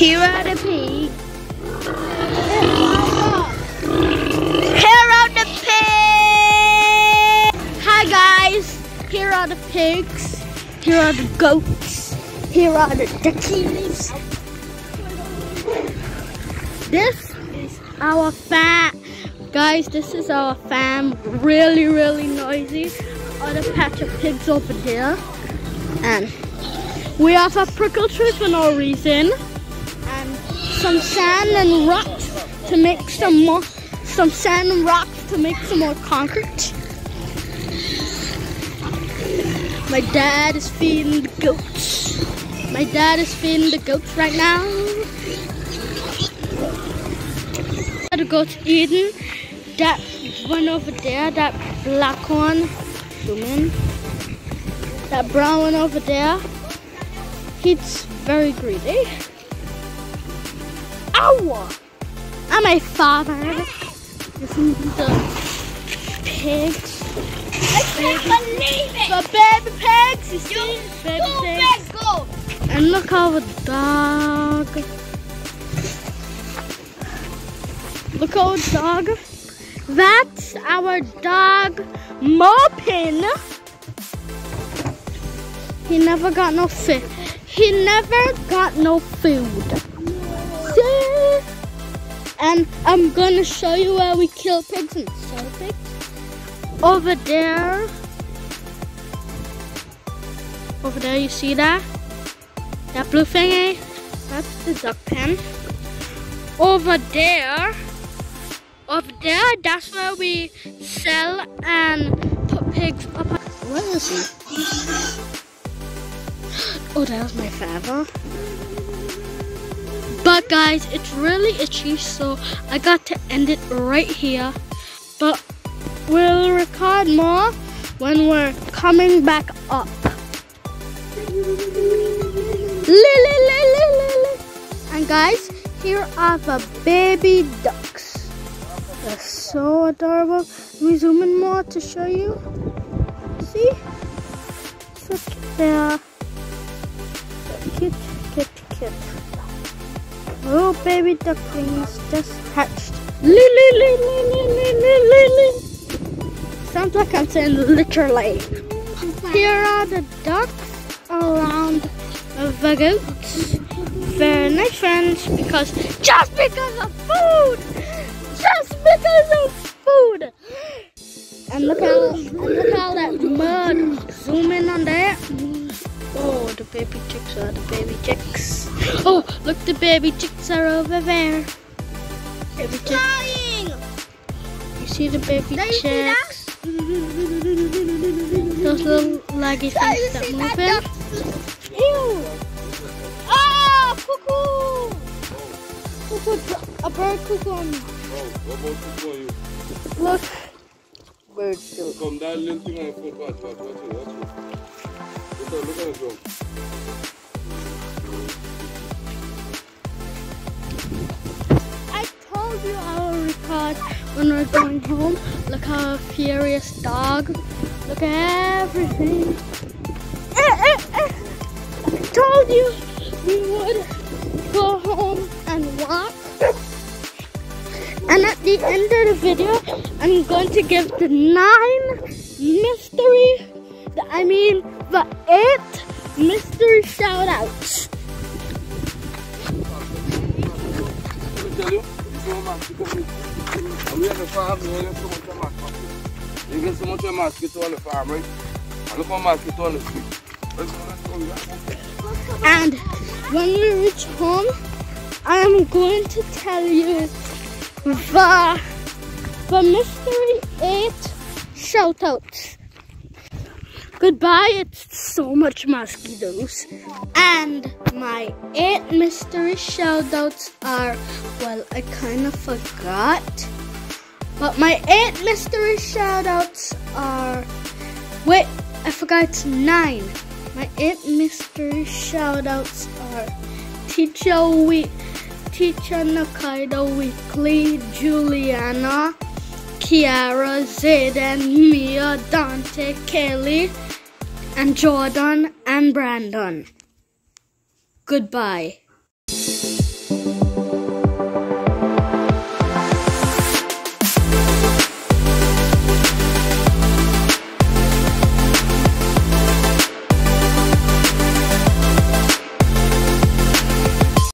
Here are the pigs. Here are the pigs. Hi guys. Here are the pigs. Here are the goats. Here are the duckies. This is our farm. Guys, this is our farm. Really, really noisy. Other patch of pigs over there. And we have a prickle tree for no reason. And some sand and rocks to make some more. Some sand and rocks to make some more concrete. My dad is feeding the goats. My dad is feeding the goats right now. The goats eating. That one over there, that black one. Zoom in. That brown one over there. He's very greedy. Ow! I'm a father. Listen to the pigs. I can't believe it! The baby pigs! You see? Baby pigs. Go! And look our dog. Look our dog. That's our dog, Mopin. He never got no food. He never got no food. See? And I'm gonna show you where we kill pigs and sell pigs. Over there. Over there, you see that? That blue thingy? That's the duck pen. Over there, that's where we sell and put pigs up. Where is he? Oh, that was my father. But guys, it's really itchy, so I got to end it right here. But we'll record more when we're coming back up. And guys, here are the baby ducks. They're so adorable. Let me zoom in more to show you. See? So cute they are. Cute. Oh, baby ducklings just hatched. Sounds like I'm saying literally. Here are the ducks around the goats. Very nice friends, just because of food. And look how that mud. Zoom in on that. Oh, the baby chicks are the baby chicks. Oh, look, the baby chicks are over there. Baby chicks. You see the baby chicks? Those little laggy things that move in. Ew! Oh, cuckoo! Cuckoo, a bird cuckoo on me. What about cuckoo on you? Look. Bird still. Come that little thing on your foot. Watch it. Look at it go. I told you I will record when we're going home. Look how furious dog. Look at everything. I told you we would go home and walk. And at the end of the video, I'm going to give the 8 mystery shout-outs. We at the farm, you get so much mask. You get so much mask on the farm, right? And look how mask on the street. And when we reach home, I am going to tell you the mystery 8 shoutouts. Goodbye, it's so much mosquitoes. And my 8 mystery shoutouts are, well, I kind of forgot. But my 8 mystery shoutouts are, wait, I forgot it's 9. My 8 mystery shoutouts are Teacher Nakaido Weekly, Juliana, Kiara, Zayden, Mia, Dante, Kelly, and Jordan and Brandon. Goodbye.